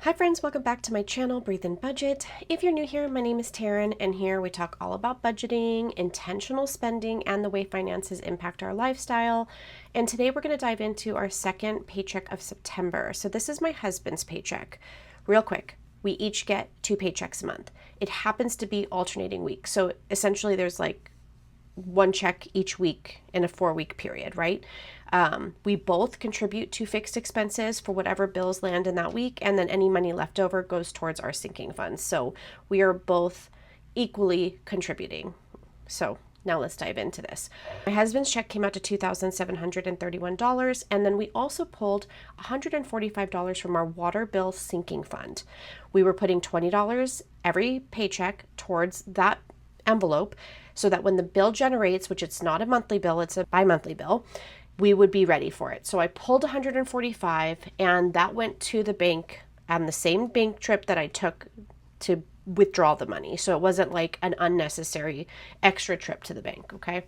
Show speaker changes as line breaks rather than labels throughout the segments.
Hi friends, welcome back to my channel, Breathe and Budget. If you're new here, my name is Taryn, and here we talk all about budgeting, intentional spending, and the way finances impact our lifestyle. And today we're going to dive into our second paycheck of September. So this is my husband's paycheck. Real quick, we each get 2 paychecks a month. It happens to be alternating weeks. So essentially there's like one check each week in a 4-week period, right? We both contribute to fixed expenses for whatever bills land in that week, and then any money left over goes towards our sinking funds. So we are both equally contributing. So now let's dive into this. My husband's check came out to $2,731, and then we also pulled $145 from our water bill sinking fund. We were putting $20 every paycheck towards that envelope so that when the bill generates, which it's not a monthly bill, it's a bi-monthly bill, we would be ready for it. So I pulled 145 and that went to the bank on the same bank trip that I took to withdraw the money. So it wasn't like an unnecessary extra trip to the bank, okay?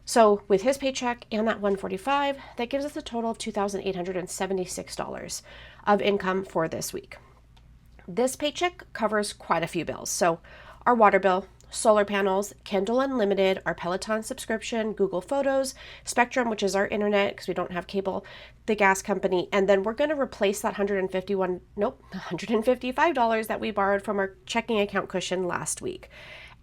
So with his paycheck and that 145, that gives us a total of $2,876 of income for this week. This paycheck covers quite a few bills. So our water bill, solar panels, Kindle Unlimited, our Peloton subscription, Google Photos, Spectrum, which is our internet because we don't have cable, the gas company, and then we're going to replace that $155 that we borrowed from our checking account cushion last week.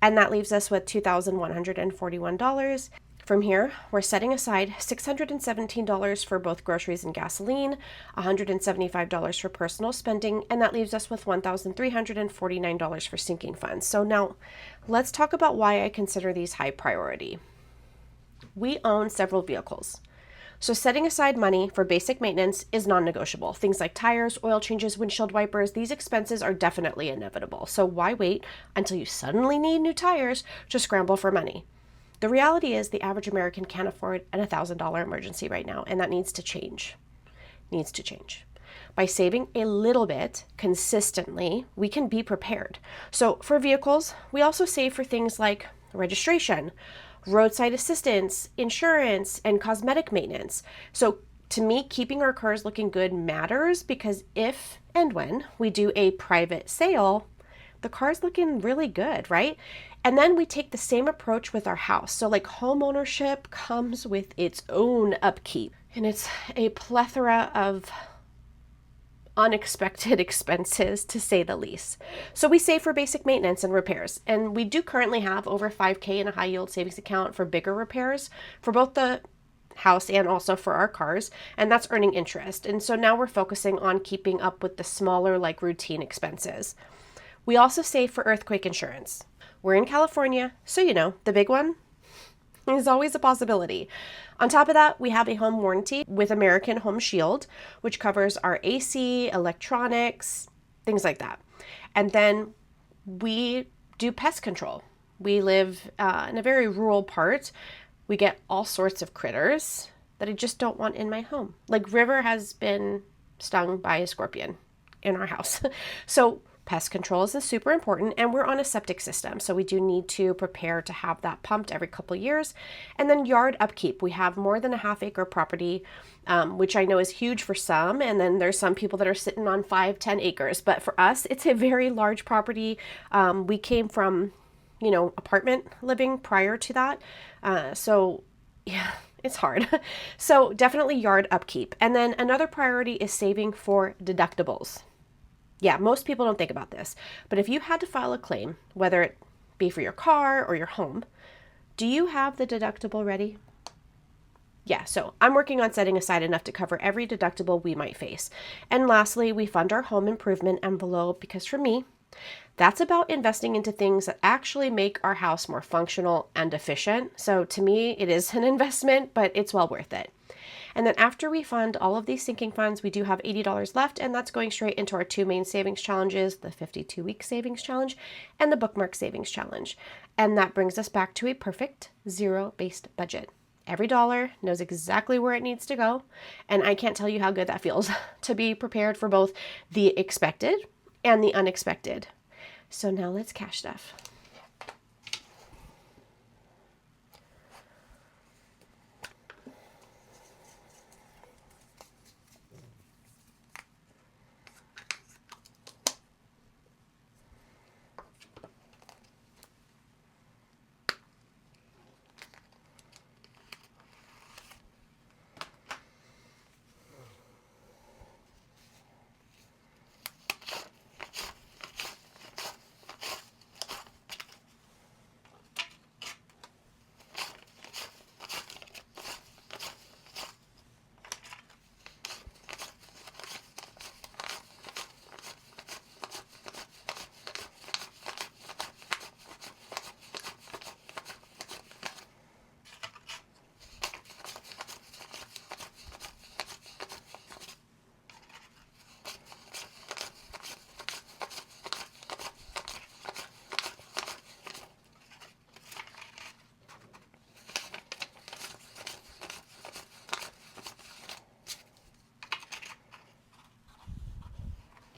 And that leaves us with $2,141. From here, we're setting aside $617 for both groceries and gasoline, $175 for personal spending, and that leaves us with $1,349 for sinking funds. So now let's talk about why I consider these high priority. We own several vehicles. So setting aside money for basic maintenance is non-negotiable. Things like tires, oil changes, windshield wipers, these expenses are definitely inevitable. So why wait until you suddenly need new tires to scramble for money? The reality is the average American can't afford an $1,000 emergency right now, and that needs to change. By saving a little bit consistently, we can be prepared. So for vehicles, we also save for things like registration, roadside assistance, insurance, and cosmetic maintenance. So to me, keeping our cars looking good matters because if and when we do a private sale, the car's looking really good, right? And then we take the same approach with our house. So like home ownership comes with its own upkeep, and it's a plethora of unexpected expenses, to say the least. So we save for basic maintenance and repairs, and we do currently have over $5,000 in a high yield savings account for bigger repairs for both the house and also for our cars, and that's earning interest. And so now we're focusing on keeping up with the smaller, like routine expenses. We also save for earthquake insurance. We're in California, so the big one is always a possibility. On top of that, we have a home warranty with American Home Shield, which covers our AC, electronics, things like that. And then we do pest control. We live in a very rural part. We get all sorts of critters that I just don't want in my home. Like River has been stung by a scorpion in our house. So pest control is super important, and we're on a septic system, so we do need to prepare to have that pumped every couple years. And then yard upkeep. We have more than a half-acre property, which I know is huge for some, and then there's some people that are sitting on 5-10 acres. But for us, it's a very large property. We came from, apartment living prior to that, so yeah, it's hard. So definitely yard upkeep. And then another priority is saving for deductibles. Yeah, most people don't think about this, but if you had to file a claim, whether it be for your car or your home, do you have the deductible ready? Yeah, so I'm working on setting aside enough to cover every deductible we might face. And lastly, we fund our home improvement envelope because for me, that's about investing into things that actually make our house more functional and efficient. So to me, it is an investment, but it's well worth it. And then after we fund all of these sinking funds, we do have $80 left, and that's going straight into our 2 main savings challenges, the 52-week savings challenge and the bookmark savings challenge. And that brings us back to a perfect zero-based budget. Every dollar knows exactly where it needs to go, and I can't tell you how good that feels to be prepared for both the expected and the unexpected. So now let's cash stuff.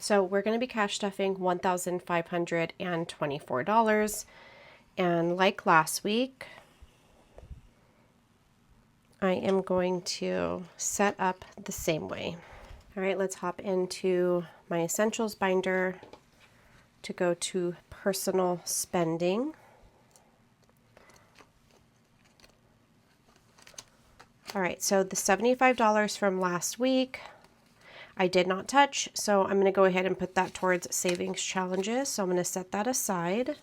So we're going to be cash stuffing $1,524. And like last week, I am going to set up the same way. All right, let's hop into my essentials binder to go to personal spending. All right, so the $75 from last week, I did not touch, so I'm going to go ahead and put that towards savings challenges. So I'm going to set that aside.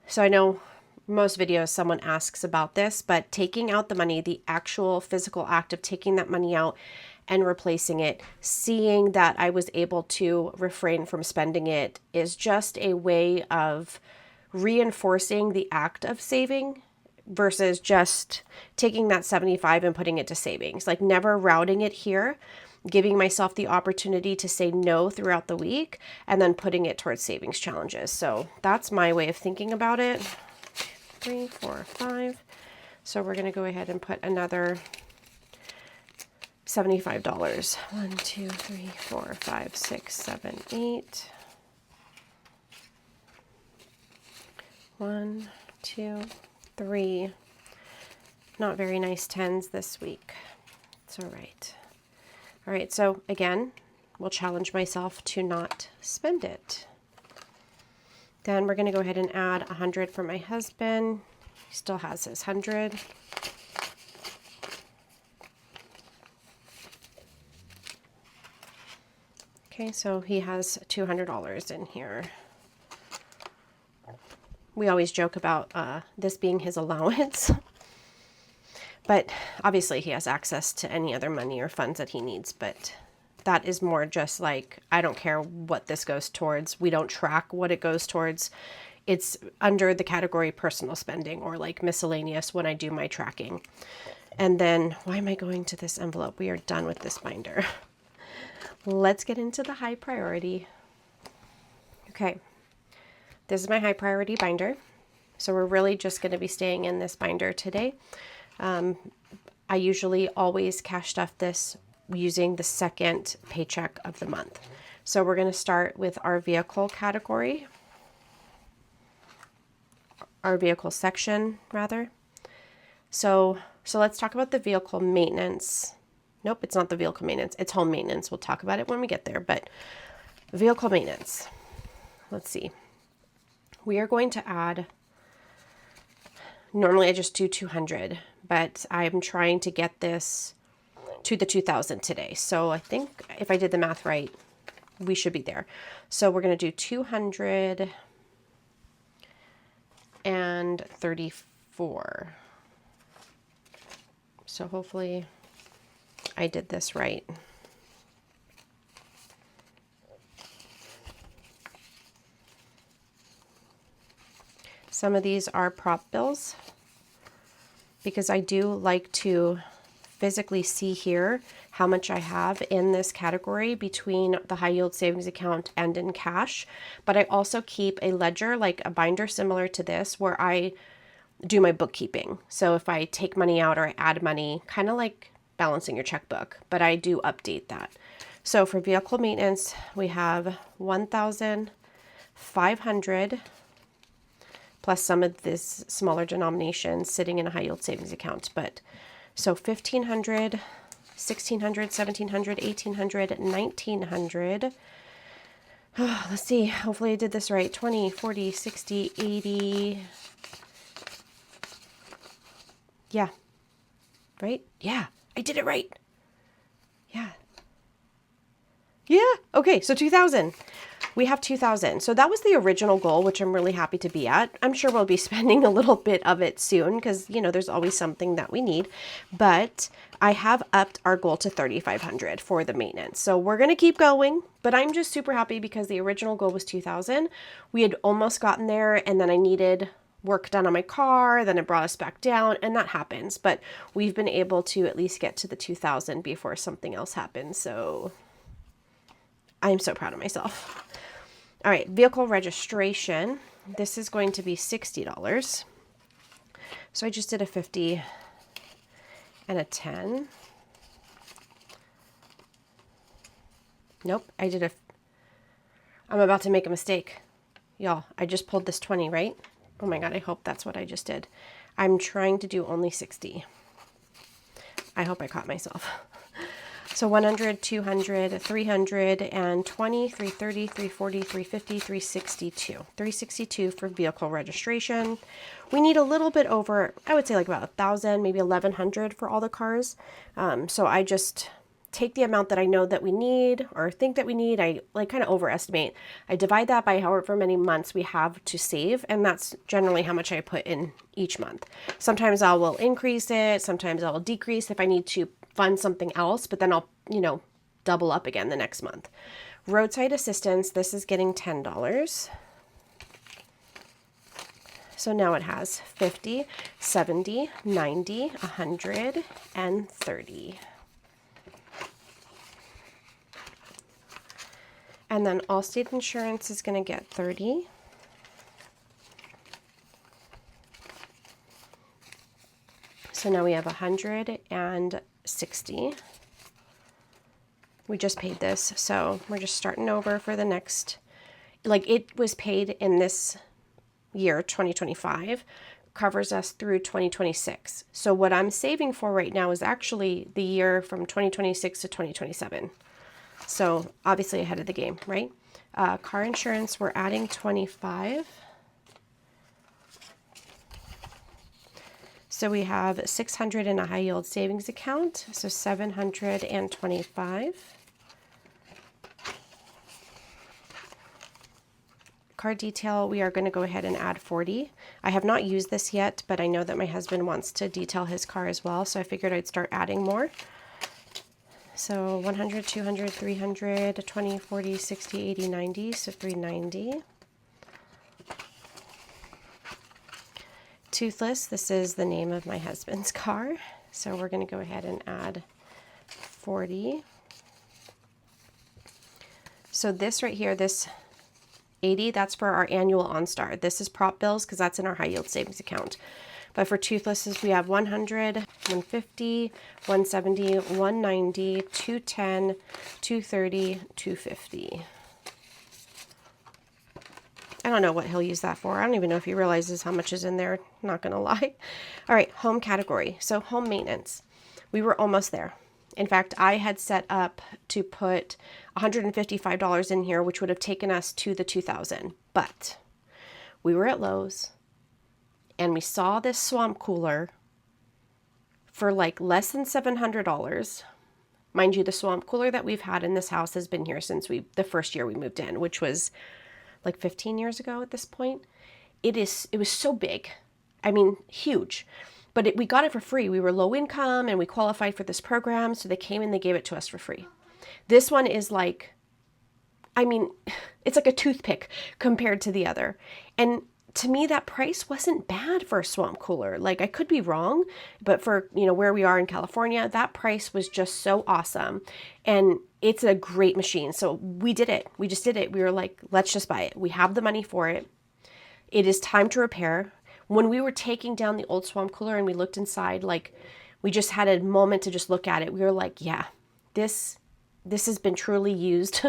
So I know most videos someone asks about this, but taking out the money, the actual physical act of taking that money out and replacing it, seeing that I was able to refrain from spending it, is just a way of reinforcing the act of saving versus just taking that 75 and putting it to savings. Like never routing it here, giving myself the opportunity to say no throughout the week, and then putting it towards savings challenges. So that's my way of thinking about it. 3, 4, 5. So we're going to go ahead and put another $75. 1, 2, 3, 4, 5, 6, 7, 8. 1, 2, 3. Not very nice 10s this week. It's all right. All right, so again, we'll challenge myself to not spend it. Then we're going to go ahead and add 100 for my husband. He still has his 100. Okay, so he has $200 in here. We always joke about this being his allowance, but obviously he has access to any other money or funds that he needs, but that is more just like, I don't care what this goes towards. We don't track what it goes towards. It's under the category personal spending or like miscellaneous when I do my tracking. And then, why am I going to this envelope? We are done with this binder. Let's get into the high priority. Okay. This is my high priority binder. So we're really just going to be staying in this binder today. I usually always cash stuff this using the second paycheck of the month. So we're going to start with our vehicle category, our vehicle section rather. So let's talk about the vehicle maintenance. Nope, it's not the vehicle maintenance. It's home maintenance. We'll talk about it when we get there, but vehicle maintenance. Let's see. We are going to add, normally I just do 200, but I'm trying to get this to the 2000 today. So I think if I did the math right, we should be there. So we're going to do 234. So hopefully I did this right. Some of these are prop bills because I do like to physically see here how much I have in this category between the high yield savings account and in cash. But I also keep a ledger, like a binder similar to this, where I do my bookkeeping. So if I take money out or I add money, kind of like balancing your checkbook, but I do update that. So for vehicle maintenance, we have 1,500 plus some of this smaller denomination sitting in a high yield savings account. But so 1,500, 1,600, 1,700, 1,800, 1,900. Oh, let's see. Hopefully I did this right. 20, 40, 60, 80. Yeah. Right? Yeah. I did it right. Yeah. Yeah. Okay. So 2,000. We have 2,000. So that was the original goal, which I'm really happy to be at. I'm sure we'll be spending a little bit of it soon because, you know, there's always something that we need. But I have upped our goal to 3,500 for the maintenance. So we're going to keep going, but I'm just super happy because the original goal was 2,000. We had almost gotten there and then I needed work done on my car, then it brought us back down, and that happens. But we've been able to at least get to the 2,000 before something else happens. So I'm so proud of myself. All right, vehicle registration. This is going to be $60. So I just did a 50 and a 10. Nope, I'm about to make a mistake. Y'all, I just pulled this 20, right? Oh my God, I hope that's what I just did. I'm trying to do only 60. I hope I caught myself. So 100, 200, 320, 330, 340, 350, 362. 362 for vehicle registration. We need a little bit over, I would say like about 1,000, maybe 1,100 for all the cars. So I just take the amount that I know that we need or think that we need. I like kind of overestimate. I divide that by however many months we have to save, and that's generally how much I put in each month. Sometimes I will increase it, sometimes I will decrease if I need to fund something else, but then I'll, double up again the next month. Roadside assistance, this is getting $10. So now it has 50, 70, 90, 100, and 30. And then Allstate Insurance is going to get 30. So now we have 160. We just paid this, so we're just starting over for the next, like it was paid in this year, 2025, covers us through 2026. So what I'm saving for right now is actually the year from 2026 to 2027. So obviously ahead of the game, right? Car insurance, we're adding 25. So we have 600 in a high yield savings account, so 725. Car detail, we are going to go ahead and add 40. I have not used this yet, but I know that my husband wants to detail his car as well, so I figured I'd start adding more. So 100, 200, 300, 20, 40, 60, 80, 90, so 390. Toothless, this is the name of my husband's car, so we're going to go ahead and add 40. So this right here, this 80, that's for our annual OnStar. This is prop bills because that's in our high yield savings account. But for toothlesses, we have 100, 150, 170, 190, 210, 230, 250. I don't know what he'll use that for. I don't even know if he realizes how much is in there. Not going to lie. All right, home category. So home maintenance. We were almost there. In fact, I had set up to put $155 in here, which would have taken us to the $2,000. But we were at Lowe's and we saw this swamp cooler for like less than $700. Mind you, the swamp cooler that we've had in this house has been here since the first year we moved in, which was like 15 years ago at this point. It was so big. I mean, huge. But we got it for free. We were low income and we qualified for this program, so they came and they gave it to us for free. This one is like, I mean, it's like a toothpick compared to the other. And to me, that price wasn't bad for a swamp cooler. Like, I could be wrong, but for, where we are in California, that price was just so awesome. And it's a great machine. So we did it. We just did it. We were like, let's just buy it. We have the money for it. It is time to repair. When we were taking down the old swamp cooler and we looked inside, like, we just had a moment to just look at it. We were like, yeah, this has been truly used.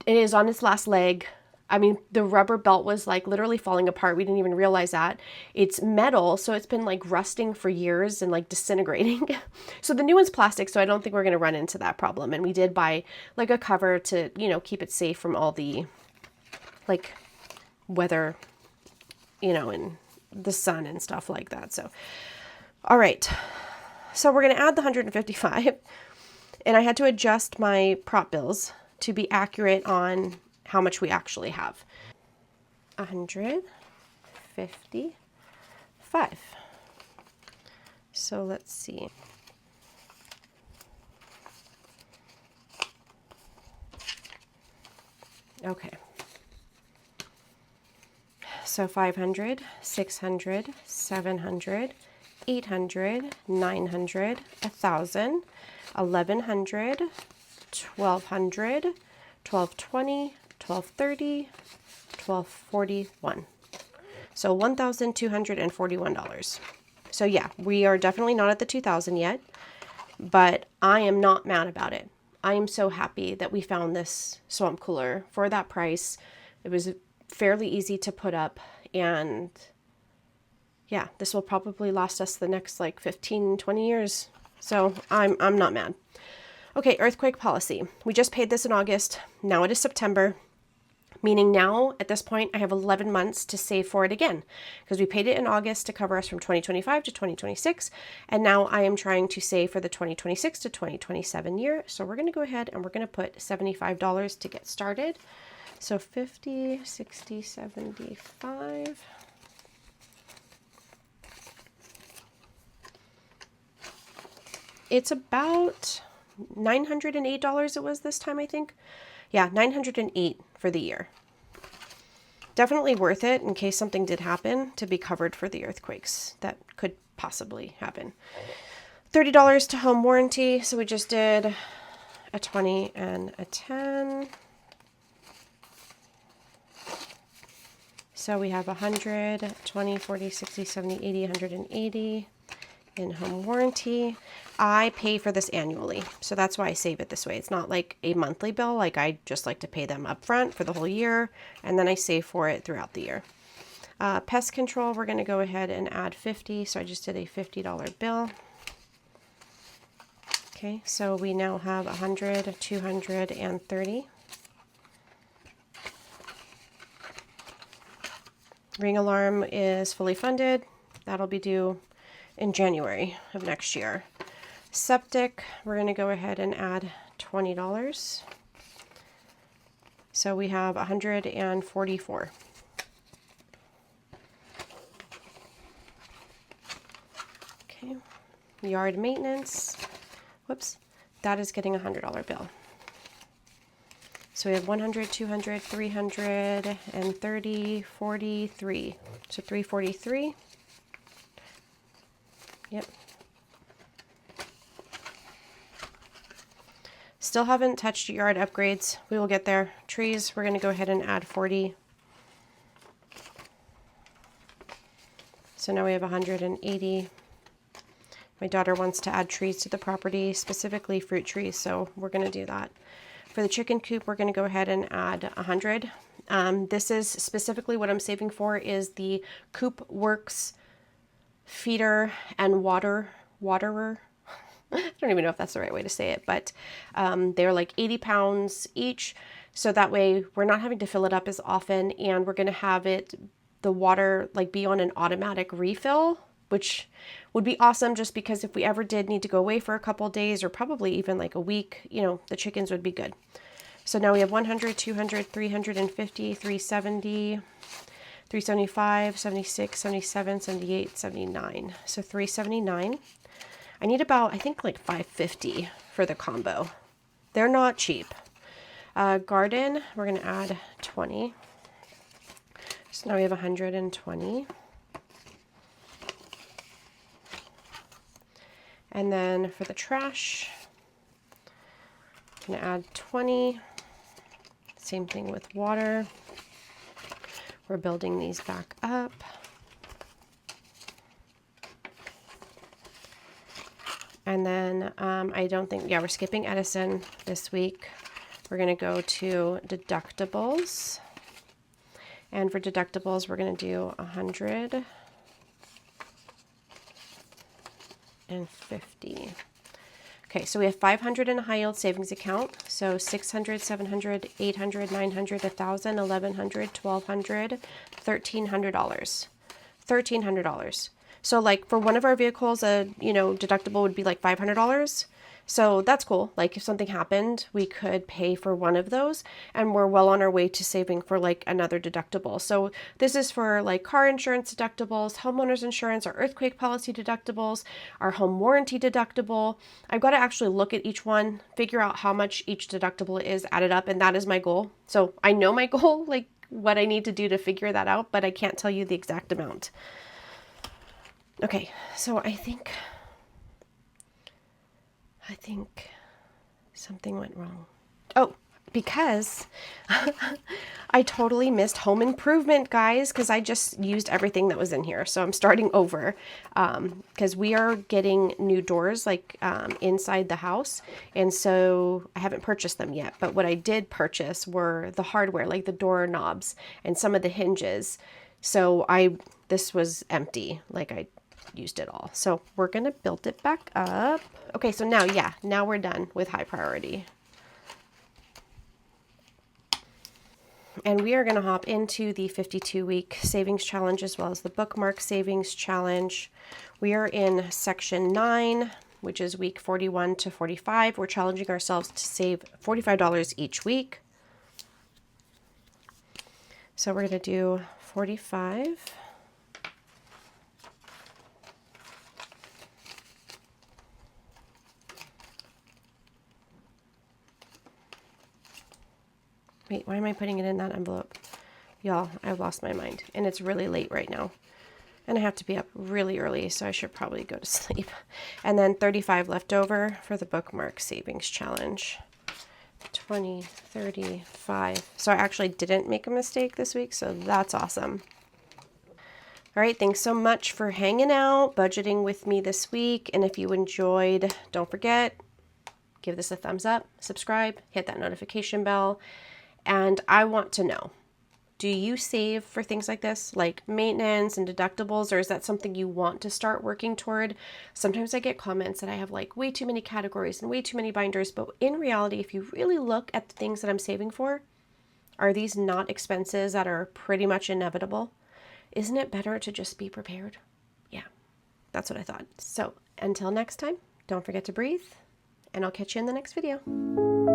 It is on its last leg. I mean, the rubber belt was like literally falling apart. We didn't even realize that. It's metal, so it's been like rusting for years and like disintegrating. So the new one's plastic, so I don't think we're going to run into that problem. And we did buy like a cover to, keep it safe from all the like weather, and the sun and stuff like that. So, all right. So we're going to add the 155, and I had to adjust my prop bills to be accurate on how much we actually have. 155. So let's see. Okay. So 500, 600, 700, 800, 900, 1,000, 1,100, 1,200, 1,220, 1,230, 1,241. So $1,241. So yeah, we are definitely not at the 2,000 yet, but I am not mad about it. I'm so happy that we found this swamp cooler for that price. It was fairly easy to put up, and yeah, this will probably last us the next like 15, 20 years. So I'm not mad. Okay, earthquake policy. We just paid this in August. Now it is September, meaning now at this point I have 11 months to save for it again, because we paid it in August to cover us from 2025 to 2026, and now I am trying to save for the 2026 to 2027 year. So we're going to go ahead and we're going to put $75 to get started. So 50, 60, 75. It's about $908 it was this time, I think. Yeah, $908 for the year. Definitely worth it in case something did happen to be covered for the earthquakes that could possibly happen. $30 to home warranty. So we just did a 20 and a 10. So we have 100, 20, 40, 60, 70, 80, 180 in home warranty. I pay for this annually, so that's why I save it this way. It's not like a monthly bill. Like, I just like to pay them up front for the whole year, and then I save for it throughout the year. Pest control, we're going to go ahead and add 50, so I just did a $50 bill. Okay, so we now have 100, 200, and 30. Ring alarm is fully funded. That'll be due in January of next year. Septic, we're going to go ahead and add $20. So we have 144. Okay. Yard maintenance. Whoops. That is getting a $100 bill. So we have 100, 200, 300, and 30, 43. So 343. Yep. Still haven't touched yard upgrades. We will get there. Trees, we're going to go ahead and add 40. So now we have 180. My daughter wants to add trees to the property, specifically fruit trees, so we're going to do that. For the chicken coop, we're going to go ahead and add 100. This is specifically what I'm saving for is the Coop Works feeder and waterer. I don't even know if that's the right way to say it, but they're like 80 pounds each. So that way we're not having to fill it up as often, and we're going to have the water like be on an automatic refill, which would be awesome just because if we ever did need to go away for a couple of days or probably even like a week, you know, the chickens would be good. So now we have 100, 200, 350, 370, 375, 76, 77, 78, 79. So 379. I need about, I think, like 550 for the combo. They're not cheap. Garden, we're going to add 20. So now we have 120. And then for the trash, I'm going to add 20. Same thing with water. We're building these back up. And then I don't think, yeah, we're skipping Edison this week. We're going to go to deductibles. And for deductibles, we're going to do 150. Okay, so we have 500 in a high yield savings account. So 600, 700, 800, 900, 1,000, 1,100, 1,200, $1,300. $1,300. So like for one of our vehicles, deductible would be like $500. So that's cool. Like if something happened, we could pay for one of those, and we're well on our way to saving for like another deductible. So this is for like car insurance deductibles, homeowners insurance, our earthquake policy deductibles, our home warranty deductible. I've got to actually look at each one, figure out how much each deductible is added up, and that is my goal. So I know my goal, like what I need to do to figure that out, but I can't tell you the exact amount. Okay, so I think something went wrong. Oh, because I totally missed home improvement, guys, because I just used everything that was in here. So I'm starting over because we are getting new doors like inside the house. And so I haven't purchased them yet. But what I did purchase were the hardware, like the door knobs and some of the hinges. So this was empty, like I used it all. So we're going to build it back up. Okay, so now we're done with high priority. And we are going to hop into the 52-week savings challenge as well as the bookmark savings challenge. We are in section 9, which is week 41 to 45. We're challenging ourselves to save $45 each week. So we're going to do 45. Wait, why am I putting it in that envelope? Y'all, I've lost my mind. And it's really late right now. And I have to be up really early, so I should probably go to sleep. And then 35 left over for the bookmark savings challenge. 20, 35. So I actually didn't make a mistake this week, so that's awesome. All right, thanks so much for hanging out, budgeting with me this week. And if you enjoyed, don't forget, give this a thumbs up, subscribe, hit that notification bell. And I want to know, do you save for things like this, like maintenance and deductibles, or is that something you want to start working toward? Sometimes I get comments that I have like way too many categories and way too many binders, but in reality, if you really look at the things that I'm saving for, are these not expenses that are pretty much inevitable? Isn't it better to just be prepared? Yeah, that's what I thought. So until next time, don't forget to breathe, and I'll catch you in the next video.